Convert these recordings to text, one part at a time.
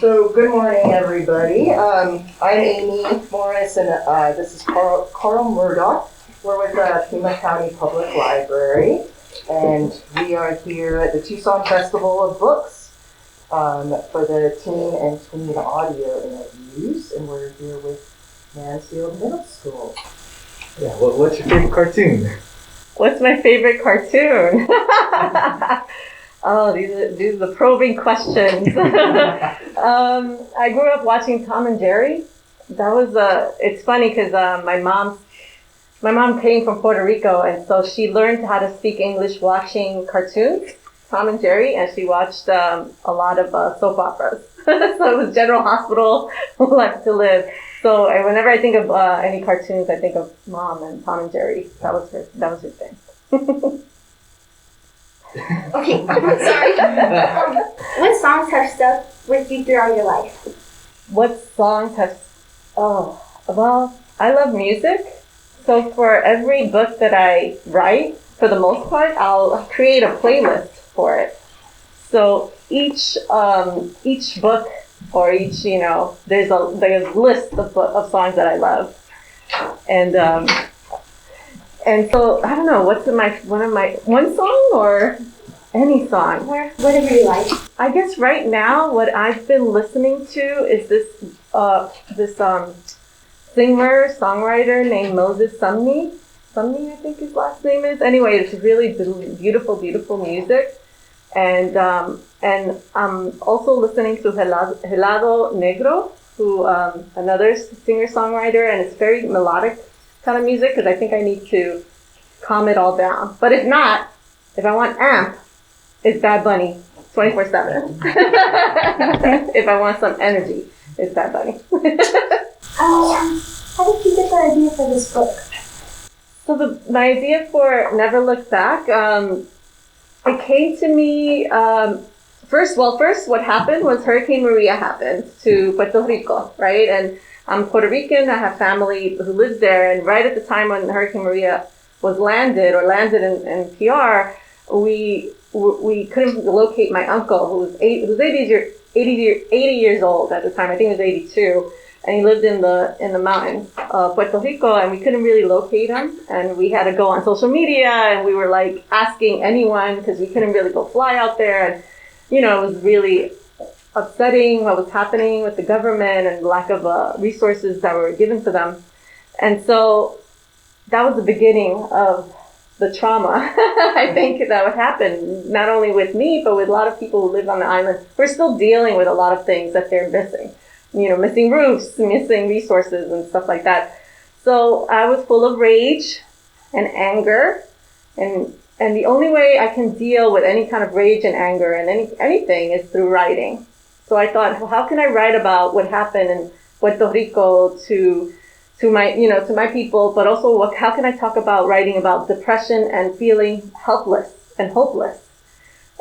So, good morning, everybody. I'm Amy Morris, and this is Carl Murdoch. We're with the Pima County Public Library, and we are here at the Tucson Festival of Books for the teen and tween audio interviews, and we're here with Mansfield Middle School. Yeah, what's your favorite cartoon? What's my favorite cartoon? Oh, these are the probing questions. I grew up watching Tom and Jerry. That was it's funny because my mom came from Puerto Rico, and so she learned how to speak English watching cartoons, Tom and Jerry, and she watched a lot of soap operas. So it was General Hospital, Life to Live. So whenever I think of any cartoons, I think of Mom and Tom and Jerry. That was her thing. Okay, I'm sorry. What songs have stuck with you throughout your life? What songs have... Oh, well, I love music. So for every book that I write, for the most part, I'll create a playlist for it. So each book or each, there's a list of songs that I love. And so, I don't know, what's one song or any song? Whatever you like. I guess right now, what I've been listening to is this singer-songwriter named Moses Sumney. Sumney, I think his last name is. Anyway, it's really beautiful, beautiful music. And I'm also listening to Helado Negro, who another singer-songwriter, and it's very melodic kind of music, because I think I need to calm it all down. But if not, if I want amp, it's Bad Bunny 24/7. If I want some energy, it's Bad Bunny. How did you get the idea for this book? So my idea for Never Look Back, it came to me, first what happened was Hurricane Maria happened to Puerto Rico, right? And I'm Puerto Rican, I have family who lives there, and right at the time when Hurricane Maria was landed in PR, we couldn't locate my uncle, who was 80 years old at the time. I think he was 82, and he lived in the mountains of Puerto Rico, and we couldn't really locate him. And we had to go on social media, and we were like asking anyone because we couldn't really go fly out there, and it was really upsetting what was happening with the government and lack of resources that were given to them. And so that was the beginning of the trauma, I think, that would happen, not only with me, but with a lot of people who live on the island. We're still dealing with a lot of things that they're missing, missing roofs, missing resources and stuff like that. So I was full of rage and anger, and the only way I can deal with any kind of rage and anger and anything is through writing. So I thought, well, how can I write about what happened in Puerto Rico to my people, but also how can I talk about writing about depression and feeling helpless and hopeless?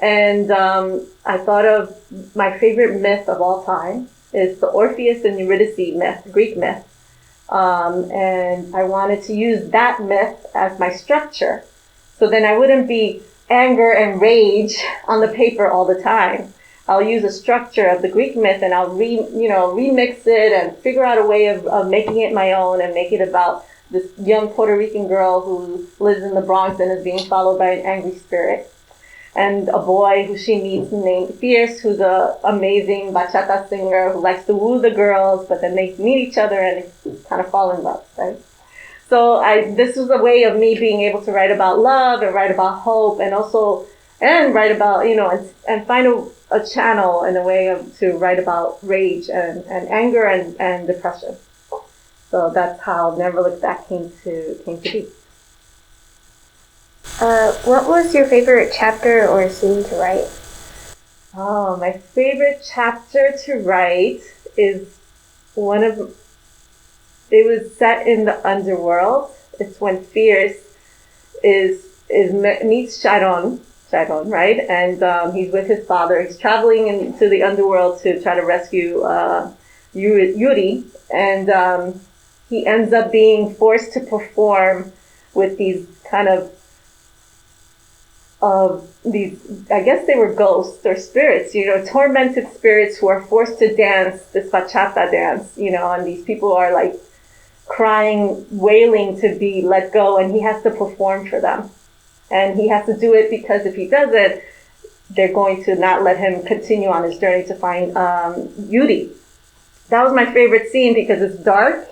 And I thought of my favorite myth of all time is the Orpheus and Eurydice myth, Greek myth. And I wanted to use that myth as my structure. So then I wouldn't be anger and rage on the paper all the time. I'll use a structure of the Greek myth, and I'll remix it and figure out a way of making it my own and make it about this young Puerto Rican girl who lives in the Bronx and is being followed by an angry spirit, and a boy who she meets named Fierce, who's an amazing bachata singer who likes to woo the girls, but then they meet each other and kind of fall in love, right? So this was a way of me being able to write about love and write about hope, and write about, and find a channel and a way to write about rage and anger and depression. So that's how Never Look Back came to be. What was your favorite chapter or scene to write? Oh, my favorite chapter to write is it was set in the underworld. It's when Fierce meets Sharon, right? And he's with his father. He's traveling into the underworld to try to rescue Yuri. And he ends up being forced to perform with these kind of these, I guess they were ghosts or spirits, tormented spirits who are forced to dance this bachata dance, and these people are like crying, wailing to be let go, and he has to perform for them. And he has to do it because if he doesn't, they're going to not let him continue on his journey to find Yuri. That was my favorite scene because it's dark.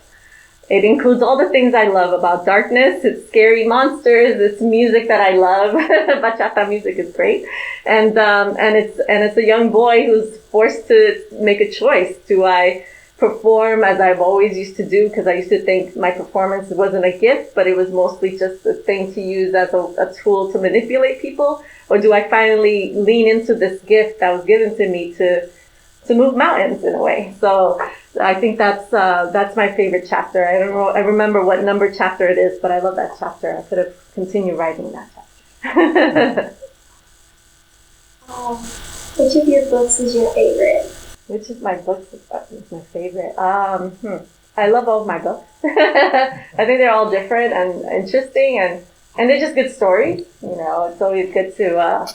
It includes all the things I love about darkness. It's scary monsters. It's music that I love. Bachata music is great, and it's a young boy who's forced to make a choice. Do I perform as I've always used to do? Because I used to think my performance wasn't a gift, but it was mostly just a thing to use as a tool to manipulate people. Or do I finally lean into this gift that was given to me to move mountains in a way? So I think that's my favorite chapter. I don't know. I remember what number chapter it is, but I love that chapter. I could have continued writing that chapter. Which of your books is your favorite? Which of my books is my favorite? I love all of my books. I think they're all different and interesting, and they're just good stories. It's always good to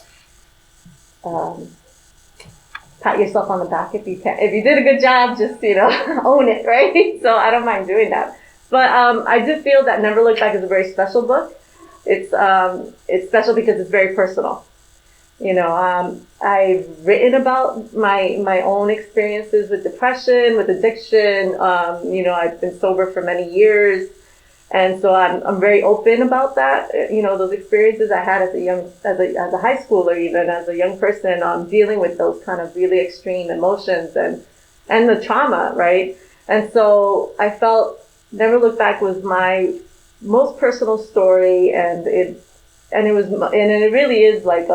pat yourself on the back if you can. If you did a good job, just own it, right? So I don't mind doing that. But I do feel that Never Look Back is a very special book. It's special because it's very personal. I've written about my own experiences with depression, with addiction. I've been sober for many years. And so I'm very open about that. Those experiences I had as a high schooler, even as a young person, dealing with those kind of really extreme emotions and the trauma, right? And so I felt Never Look Back was my most personal story, and it really is like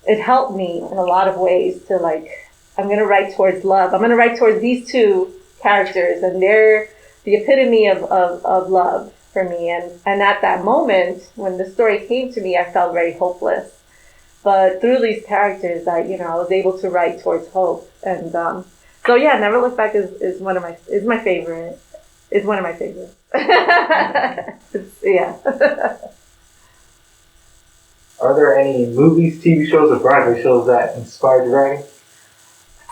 it helped me in a lot of ways to I'm going to write towards love. I'm going to write towards these two characters, and they're the epitome of love for me. And at that moment, when the story came to me, I felt very hopeless. But through these characters, I was able to write towards hope. And so yeah, Never Look Back is my favorite. It's one of my favorites. Yeah. Are there any movies, TV shows, or Broadway shows that inspired your writing?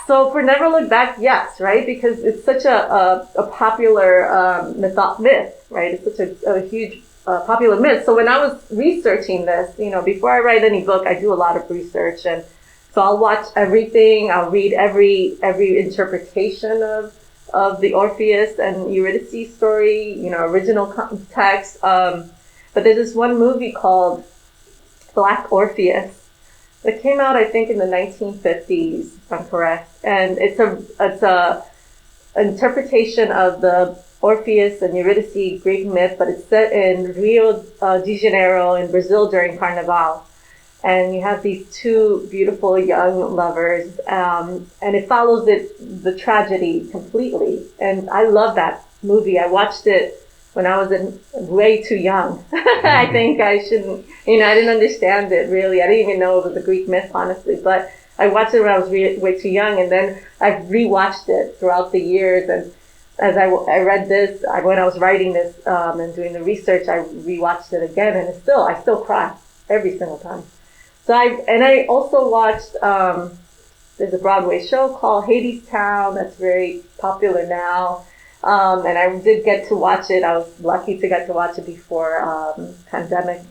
So for Never Look Back, yes, right? Because it's such a popular myth, right? It's such a huge popular myth. So when I was researching this, before I write any book, I do a lot of research. And so I'll watch everything. I'll read every interpretation of the Orpheus and Eurydice story, original text. But there's this one movie called Black Orpheus that came out, I think, in the 1950s, if I'm correct. And it's a interpretation of the Orpheus and Eurydice Greek myth, but it's set in Rio de Janeiro in Brazil during Carnival. And you have these two beautiful young lovers, and it follows the tragedy completely. And I love that movie. I watched it when I was way too young. I think I shouldn't, I didn't understand it really. I didn't even know it was a Greek myth, honestly. But I watched it when I was way too young, and then I've rewatched it throughout the years. And as I read this, when I was writing this and doing the research, I rewatched it again, and I still cry every single time. So I also watched, there's a Broadway show called Hadestown that's very popular now. And I did get to watch it. I was lucky to get to watch it before pandemic.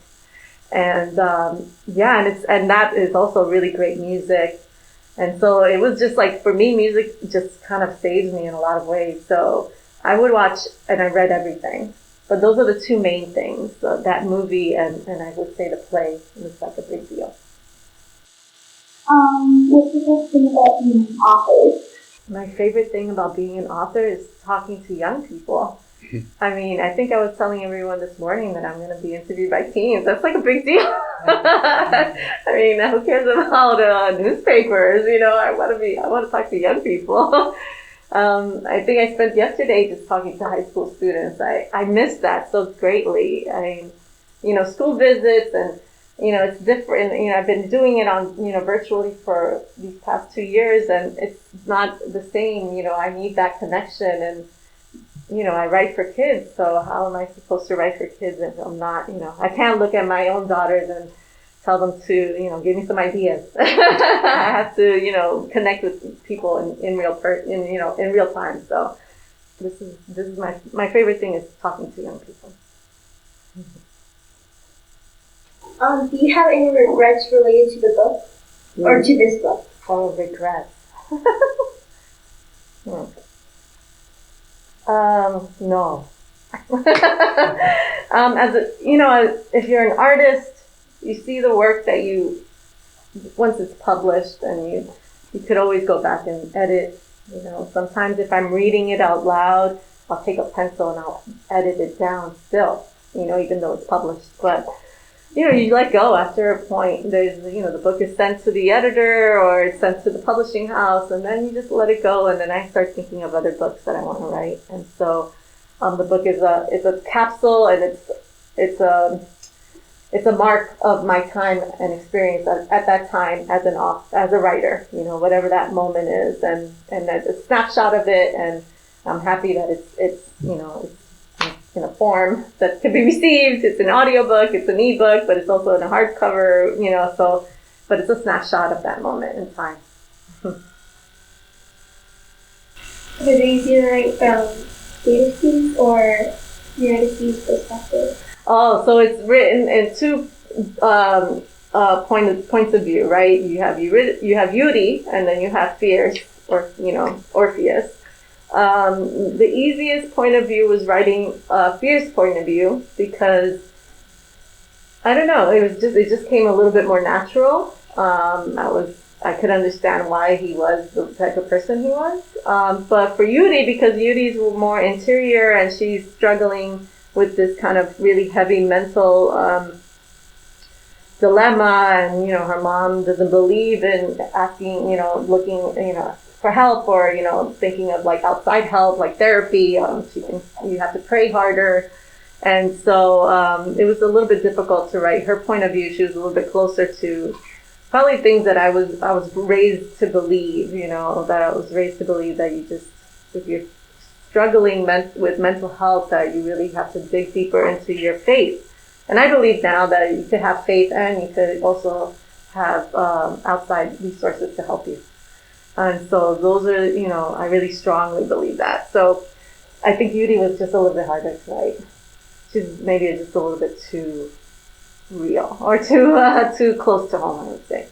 And and that is also really great music. And so it was just for me, music just kind of saves me in a lot of ways. So I would watch, and I read everything. But those are the two main things, that movie and I would say the play was a big deal. What's the best thing about being an author? My favorite thing about being an author is talking to young people. I mean, I think I was telling everyone this morning that I'm going to be interviewed by teens. That's a big deal. I mean, who cares about newspapers? I want to talk to young people. I think I spent yesterday just talking to high school students. I miss that so greatly. School visits and, it's different. I've been doing it on, virtually for these past 2 years, and it's not the same. I need that connection, and, I write for kids. So how am I supposed to write for kids if I'm not, I can't look at my own daughters tell them to, give me some ideas. I have to, connect with people in real time. So this is my favorite thing is talking to young people. Do you have any regrets related to the book or to this book? Oh, regrets. No. If you're an artist, you see the work that once it's published, and you could always go back and edit. Sometimes if I'm reading it out loud, I'll take a pencil and I'll edit it down still, even though it's published. But, you let go after a point. There's, the book is sent to the editor or it's sent to the publishing house, and then you just let it go. And then I start thinking of other books that I want to write. And so the book is a capsule, and it's a mark of my time and experience at that time as a writer, whatever that moment is, and that's a snapshot of it. And I'm happy that it's in a form that can be received. It's an audiobook, it's an ebook, but it's also in a hardcover, but it's a snapshot of that moment in time. Is it easier to write from Ulysses or Eurydice's perspective? Oh, so it's written in two points of view, right? You have Yuri, and then you have Fierce, or Orpheus. The easiest point of view was writing Fierce point of view, because I don't know, it just came a little bit more natural. I could understand why he was the type of person he was. But for Yuri, because Yuri's more interior and she's struggling with this kind of really heavy mental dilemma, and her mom doesn't believe in asking, looking, for help, or thinking of like outside help, like therapy. She thinks you have to pray harder, and so it was a little bit difficult to write her point of view. She was a little bit closer to probably things that I was raised to believe. That I was raised to believe that if you're struggling with mental health, that you really have to dig deeper into your faith. And I believe now that you could have faith and you could also have outside resources to help you. And so those are, I really strongly believe that. So I think Yuri was just a little bit harder to write. She's maybe just a little bit too real, or too close to home, I would say.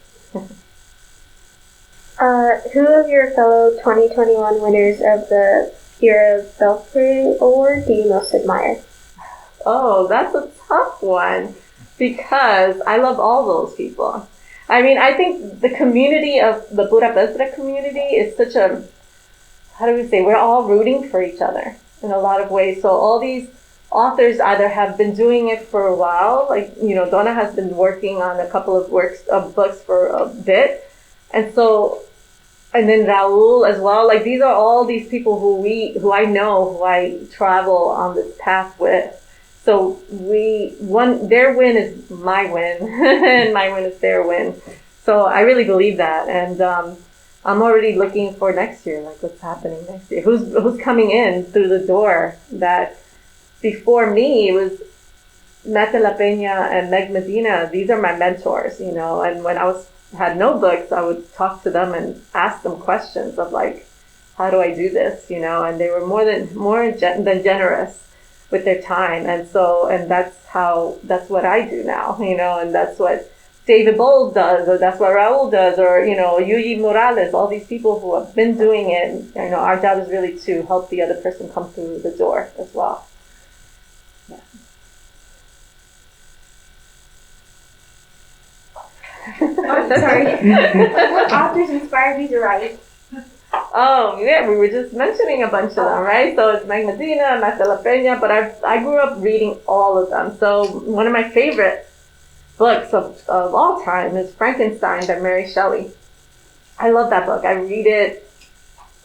Who of your fellow 2021 winners of the Ira Belfry Award do you most admire? Oh, that's a tough one, because I love all those people. I mean, I think the community of the Budapest community is such a, how do we say, we're all rooting for each other in a lot of ways. So all these authors either have been doing it for a while, like, Donna has been working on a couple of books for a bit. And so, and then Raul as well. Like, these are all these people who I know, who I travel on this path with. So their win is my win, and my win is their win. So I really believe that, and I'm already looking for next year, like what's happening next year. Who's coming in through the door? That before me it was Mete La Peña and Meg Medina. These are my mentors, And when I had no books, I would talk to them and ask them questions of like, how do I do this? And they were more than generous with their time. And that's what I do now, and that's what David Bowles does, or that's what Raul does, or, Yuyi Morales, all these people who have been doing it. Our job is really to help the other person come through the door as well. Yeah. Oh, sorry. What authors inspired you to write? Oh, yeah, we were just mentioning a bunch of them, right? So it's Meg Medina, Mete La Peña, but I grew up reading all of them. So one of my favorite books of all time is Frankenstein by Mary Shelley. I love that book. I read it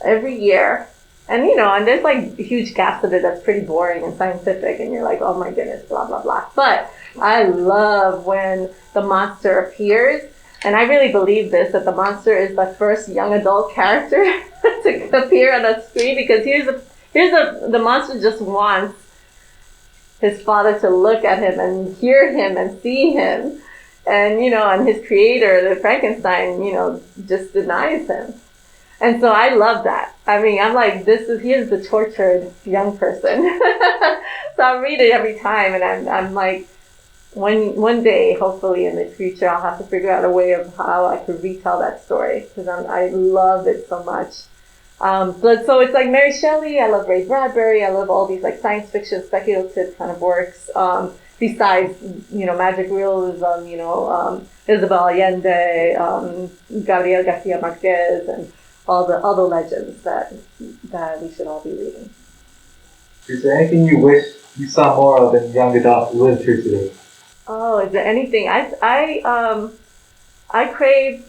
every year. And, and there's like huge gaps of it that's pretty boring and scientific, and you're like, oh my goodness, blah, blah, blah. But I love when the monster appears. And I really believe this, that the monster is the first young adult character to appear on a screen, because the monster just wants his father to look at him and hear him and see him. And, and his creator, the Frankenstein, just denies him. And so I love that. I mean, I'm like, here's the tortured young person. So I read it every time, and I'm like, one day, hopefully in the future, I'll have to figure out a way of how I could retell that story, because I love it so much. But so it's like Mary Shelley, I love Ray Bradbury, I love all these like science fiction, speculative kind of works. Besides, magic realism, Isabel Allende, Gabriel Garcia Marquez, and all the legends that we should all be reading. Is there anything you wish you saw more of in young adult literature today? Oh, is there anything? I crave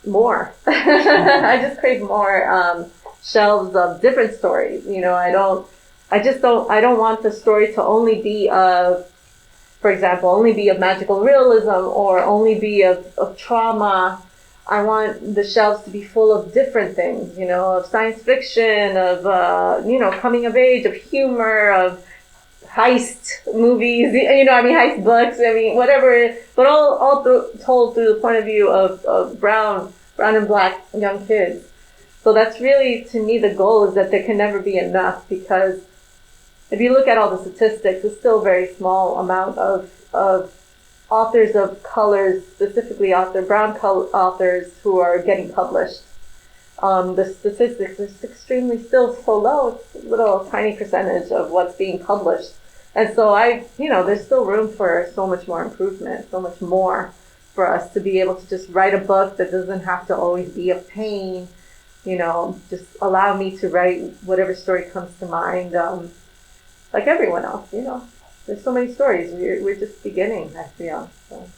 more. I just crave more shelves of different stories. I don't want the story to only be of, for example, only be of magical realism or only be of trauma. I want the shelves to be full of different things, of science fiction, of, coming of age, of humor, of heist movies, heist books, whatever, but all told through the point of view of brown and black young kids. So that's really, to me, the goal is that there can never be enough, because if you look at all the statistics, it's still a very small amount of authors of colors, specifically brown authors who are getting published. The statistics is extremely still so low. It's a little tiny percentage of what's being published. And so there's still room for so much more improvement, so much more for us to be able to just write a book that doesn't have to always be of pain, just allow me to write whatever story comes to mind, like everyone else, There's so many stories. We're just beginning, I feel. So.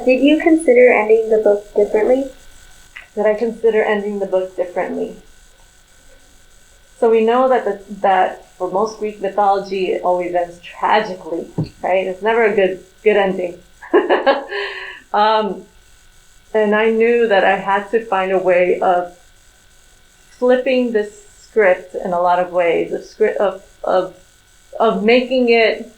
Did you consider ending the book differently? Did I consider ending the book differently? So we know that for most Greek mythology, it always ends tragically, right? It's never a good ending. And I knew that I had to find a way of flipping this script in a lot of ways, of making it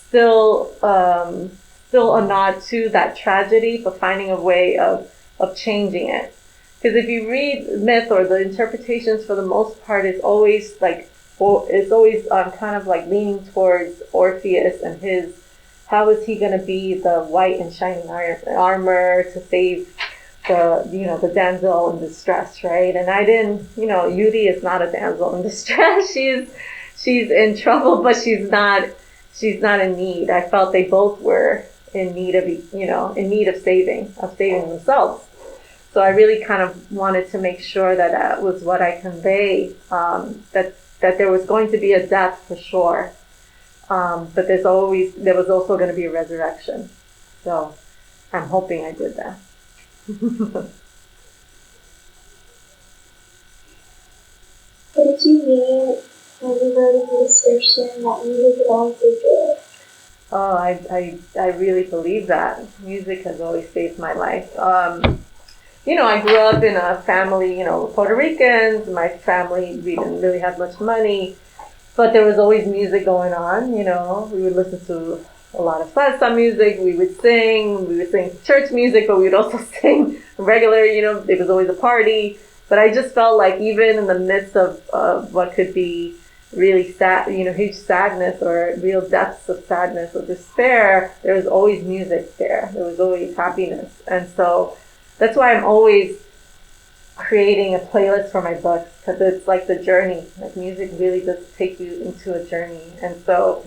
still a nod to that tragedy, but finding a way of changing it. Because if you read myth, or the interpretations for the most part, it's always kind of like leaning towards Orpheus and how is he going to be the white and shining armor to save the damsel in distress, right? And I didn't, Yuri is not a damsel in distress. She's in trouble, but she's not in need. I felt they both were in need of saving themselves. So I really kind of wanted to make sure that was what I convey, that there was going to be a death for sure. But there was also going to be a resurrection. So I'm hoping I did that. What did you mean when you wrote in the description that music would always be good? Oh, I really believe that. Music has always saved my life. I grew up in a family, Puerto Ricans. My family, we didn't really have much money, but there was always music going on, We would listen to a lot of salsa music. We would sing church music, but we would also sing regular, it was always a party. But I just felt like even in the midst of what could be really sad, huge sadness or real depths of sadness or despair, there was always music there. There was always happiness. And so that's why I'm always creating a playlist for my books, because it's like the journey. Like music really does take you into a journey. And so,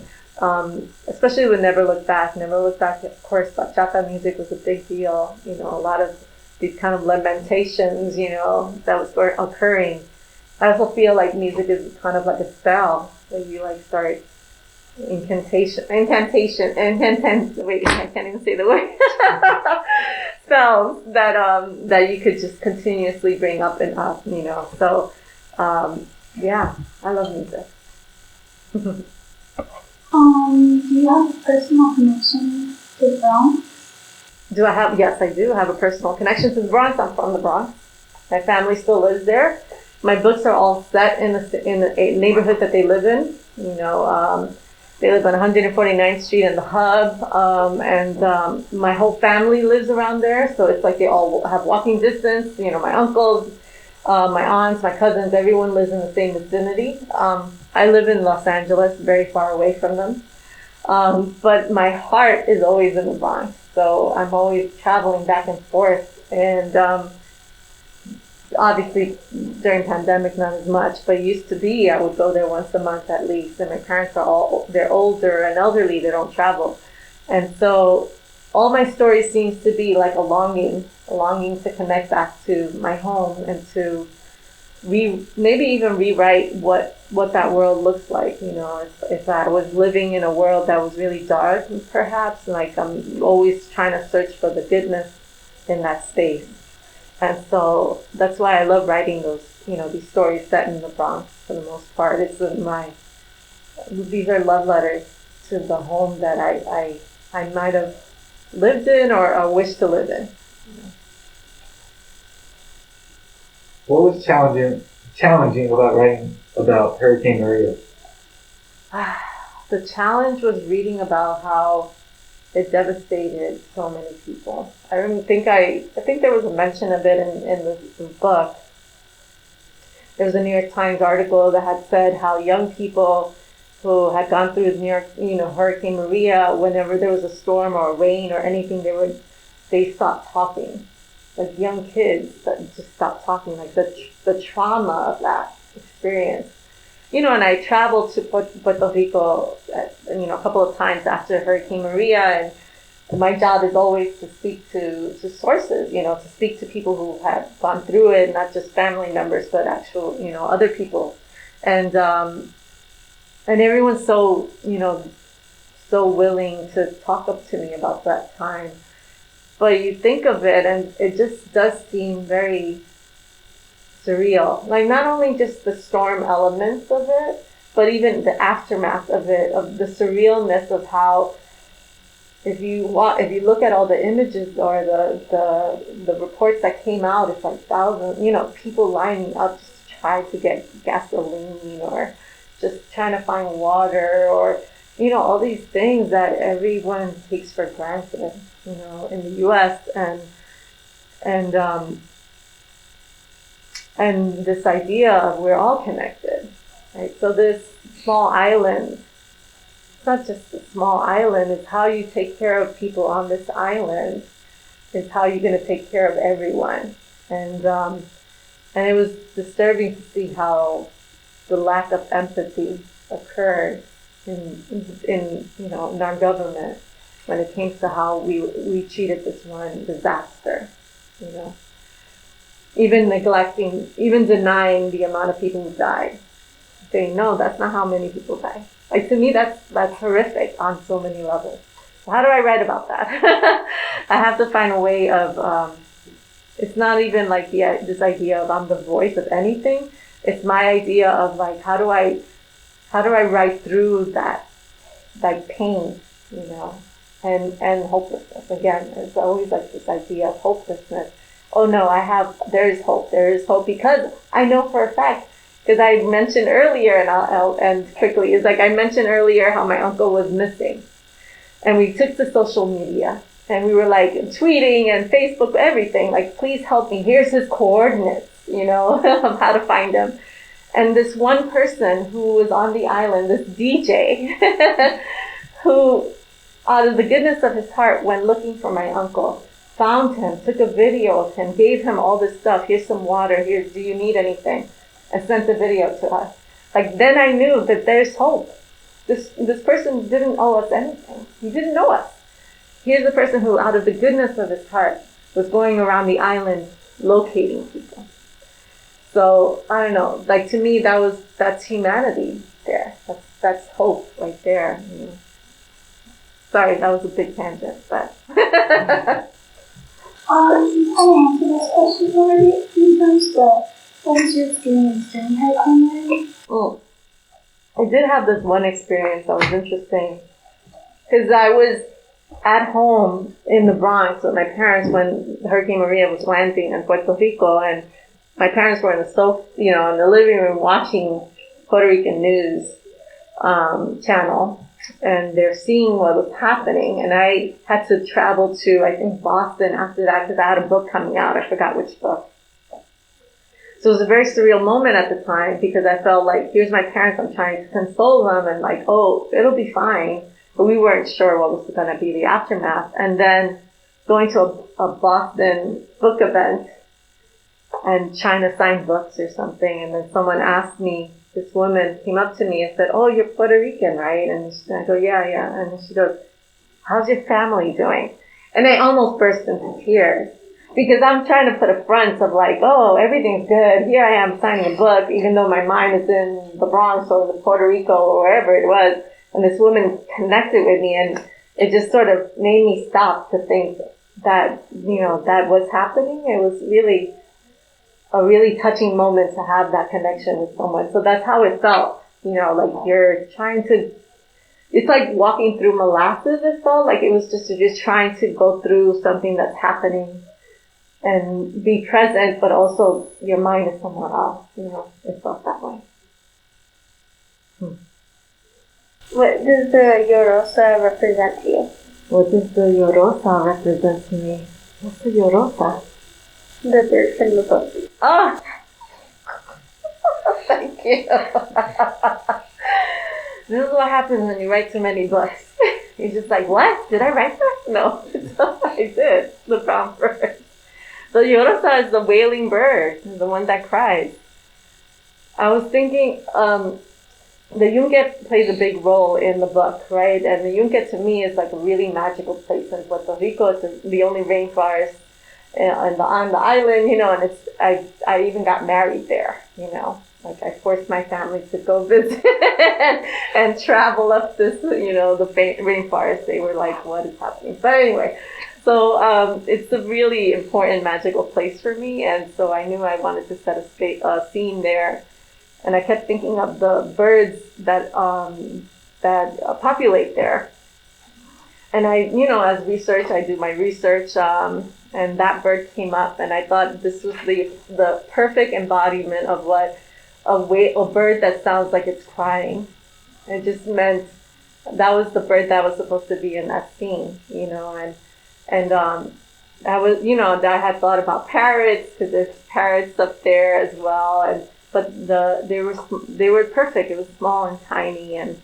especially with Never Look Back, of course, bachata music was a big deal. A lot of these kind of lamentations, that was occurring. I also feel like music is kind of like a spell where you like start incantation, wait, I can't even say the word. Spells that you could just continuously bring up and up, So, yeah, I love music. Do you have a personal connection to the Bronx? Yes, I do have a personal connection to the Bronx. I'm from the Bronx. My family still lives there. My books are all set in the neighborhood that they live in. They live on 149th Street in the Hub, and my whole family lives around there. So it's like they all have walking distance. You know, my uncles, my aunts, my cousins, everyone lives in the same vicinity. I live in Los Angeles, very far away from them. But my heart is always in the Bronx. So I'm always traveling back and forth. And obviously during pandemic, not as much, but it used to be I would go there once a month at least. And my parents are they're older and elderly, they don't travel. And so all my stories seems to be like a longing to connect back to my home and to maybe even rewrite what that world looks like. You know, if I was living in a world that was really dark, perhaps, like I'm always trying to search for the goodness in that space. And so that's why I love writing those, you know, these stories set in the Bronx for the most part. These are love letters to the home that I might have lived in or wish to live in. What was challenging about writing about Hurricane Maria? The challenge was reading about how it devastated so many people. I think there was a mention of it in the book. There was a New York Times article that had said how young people who had gone through New York, you know, Hurricane Maria, whenever there was a storm or rain or anything, they stopped talking. Like young kids that just stopped talking, like the trauma of that experience. You know, and I traveled to Puerto Rico, you know, a couple of times after Hurricane Maria, and my job is always to speak to sources, you know, to speak to people who have gone through it, not just family members, but actual, you know, other people. And everyone's so, you know, so willing to talk up to me about that time. But you think of it, and it just does seem very surreal. Like not only just the storm elements of it, but even the aftermath of it, of the surrealness of how, if you look at all the images or the reports that came out, it's like thousands, you know, people lining up just to try to get gasoline or just trying to find water or, you know, all these things that everyone takes for granted, you know, in the U.S. And this idea of we're all connected, right? So this small island, it's not just a small island, it's how you take care of people on this island is how you're going to take care of everyone. And it was disturbing to see how the lack of empathy occurred in you know, in our government when it came to how we treated this one disaster, you know. Even neglecting, even denying the amount of people who died. Saying, no, that's not how many people died. Like, to me, that's horrific on so many levels. So how do I write about that? I have to find a way of, it's not even like this idea of I'm the voice of anything. It's my idea of like, how do I write through that, like pain, you know, and hopelessness. Again, it's always like this idea of hopelessness. Oh no, there is hope because I know for a fact, because I mentioned earlier, and I'll end quickly, is like I mentioned earlier how my uncle was missing. And we took to social media and we were like tweeting and Facebook, everything, like, please help me. Here's his coordinates, you know, of how to find him. And this one person who was on the island, this DJ, who out of the goodness of his heart went looking for my uncle, found him, took a video of him, gave him all this stuff. Here's some water. Here, do you need anything? And sent the video to us. Like, then I knew that there's hope. This person didn't owe us anything. He didn't know us. Here's the person who, out of the goodness of his heart, was going around the island locating people. So, I don't know. Like, to me, that's humanity there. That's hope right there. You know. Sorry, that was a big tangent, but... You kind of answered this question already a few times, but what was your experience during Hurricane Maria? I did have this one experience that was interesting. Because I was at home in the Bronx with my parents when Hurricane Maria was landing in Puerto Rico, and my parents were in the living room watching Puerto Rican news channel. and they're seeing what was happening. And I had to travel to, I think, Boston after that because I had a book coming out. I forgot which book. So it was a very surreal moment at the time because I felt like, here's my parents, I'm trying to console them and like, oh, it'll be fine. But we weren't sure what was going to be the aftermath. And then going to a Boston book event and trying to sign books or something. And then someone asked me, this woman came up to me and said, oh, you're Puerto Rican, right? And I go, yeah. And she goes, how's your family doing? And I almost burst into tears because I'm trying to put a front of like, oh, everything's good. Here I am signing a book, even though my mind is in the Bronx or the Puerto Rico or wherever it was. And this woman connected with me, and it just sort of made me stop to think that, that was happening. It was really a really touching moment to have that connection with someone. So that's how it felt, like you're trying to, it's like walking through molasses, it felt like it was just trying to go through something that's happening and be present, but also your mind is somewhere else, it felt that way. What does the Llorosa represent to you? What does the Llorosa represent to me? What's the Llorosa? The bird from the book. Oh! Thank you. This is what happens when you write too many books. You're just like, what? Did I write that? No, I did. The brown bird. The Llorosa is the wailing bird, the one that cries. I was thinking, the Yunque plays a big role in the book, right? And the Yunque to me is like a really magical place in Puerto Rico. It's the only rainforest on the island, and I even got married there, like I forced my family to go visit and travel up this, the rainforest. They were like, what is happening? But anyway, so it's a really important magical place for me, and so I knew I wanted to set a scene there. And I kept thinking of the birds that populate there. And I, as research, I do my research, and that bird came up, and I thought this was the perfect embodiment of what a bird that sounds like it's crying. It just meant that was the bird that was supposed to be in that scene, and I was, I had thought about parrots because there's parrots up there as well, but they were perfect. It was small and tiny, and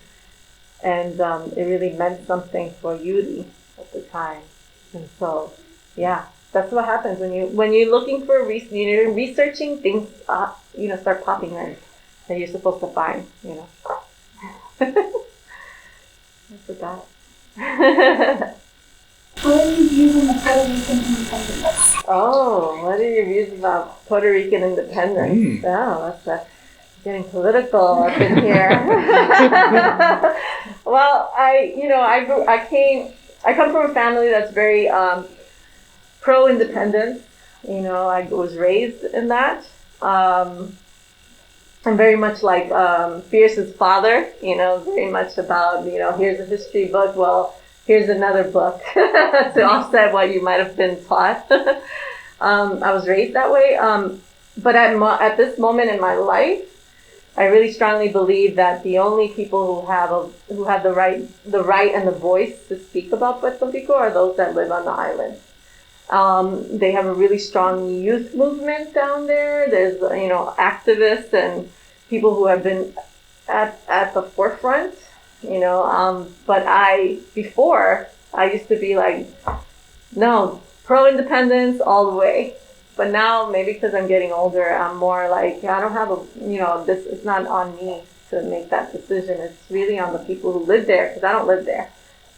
it really meant something for Yuri at the time. And so, yeah, that's what happens when you're looking for you're researching things. Start popping in that you're supposed to find. I forgot. What are your views on the Puerto Rican independence? Oh, what are your views about Puerto Rican independence? Oh, that's getting political up in here. Well, I come from a family that's very pro-independence. I was raised in that. I'm very much like Fierce's father. Very much about here's a history book. Well, here's another book to offset what you might have been taught. I was raised that way. But at this moment in my life, I really strongly believe that the only people who have the right and the voice to speak about Puerto Rico are those that live on the island. They have a really strong youth movement down there. There's activists and people who have been at the forefront. But before I used to be like, no, pro-independence all the way. But now, maybe because I'm getting older, I'm more like, I don't have this is not on me to make that decision. It's really on the people who live there, because I don't live there.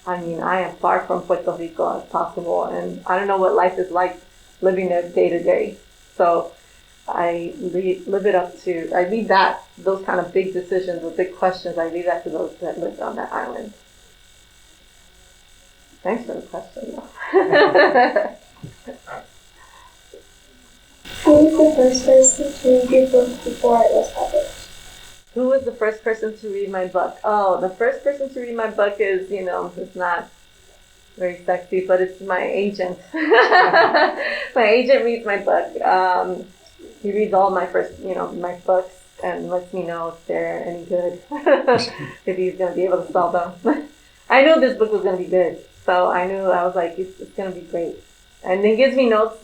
I am far from Puerto Rico as possible, and I don't know what life is like living there day to day. So I leave those kind of big decisions or big questions, I leave that to those that live on that island. Thanks for the question, though. Who was the first person to read your book before it was published? Who was the first person to read my book? Oh, the first person to read my book is, it's not very sexy, but it's my agent. My agent reads my book. He reads all my my books and lets me know if they're any good, if he's going to be able to sell them. I knew this book was going to be good, so I was like, it's going to be great. And then gives me notes,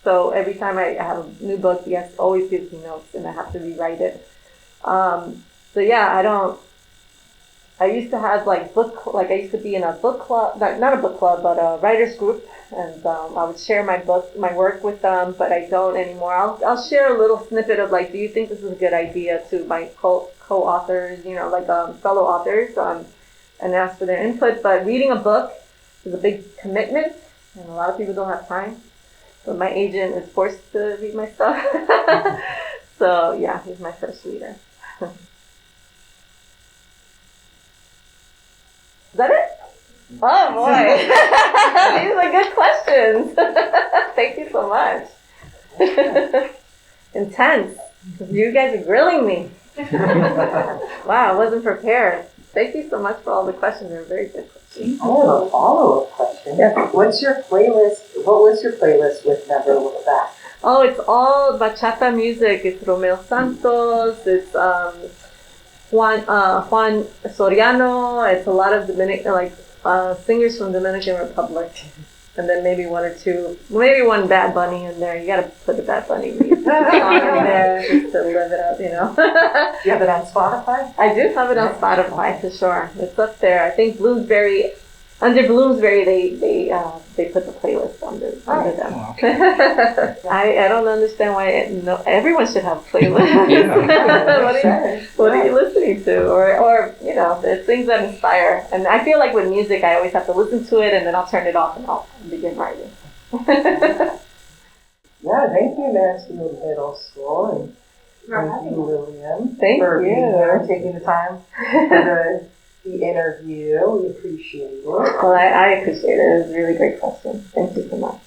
so every time I have a new book, he always gives me notes, and I have to rewrite it. So yeah, I used to have I used to be in a book club, not a book club, but a writer's group, and I would share my work with them, but I don't anymore. I'll share a little snippet of do you think this is a good idea to my co-authors, fellow authors, and ask for their input. But reading a book is a big commitment, and a lot of people don't have time. So my agent is forced to read my stuff. So yeah, he's my first reader. Is that it? Oh boy. These are good questions. Thank you so much. Intense. You guys are grilling me. Wow, I wasn't prepared. Thank you so much for all the questions. They're very good questions. I have a follow-up question. Yeah. What was your playlist with Never Look Back? Oh, it's all bachata music. It's Romeo Santos. It's Juan Soriano. It's a lot of Dominican, singers from Dominican Republic, and then maybe one Bad Bunny in there. You gotta put the Bad Bunny song in there just to live it up, Do you have it on Spotify? I do have it on Spotify for sure. It's up there. I think under Bloomsbury, they put the playlist under them. Oh, okay. I don't understand why everyone should have a playlist. What are you listening to? Or there's things that inspire. And I feel like with music, I always have to listen to it, and then I'll turn it off and I'll begin writing. Yeah, thank you, Mansfield Middle School, and thank you, Lilliam, Thank for being here, you. taking the time for the interview. We appreciate it. Well, I appreciate it. It was a really great question. Thank you so much.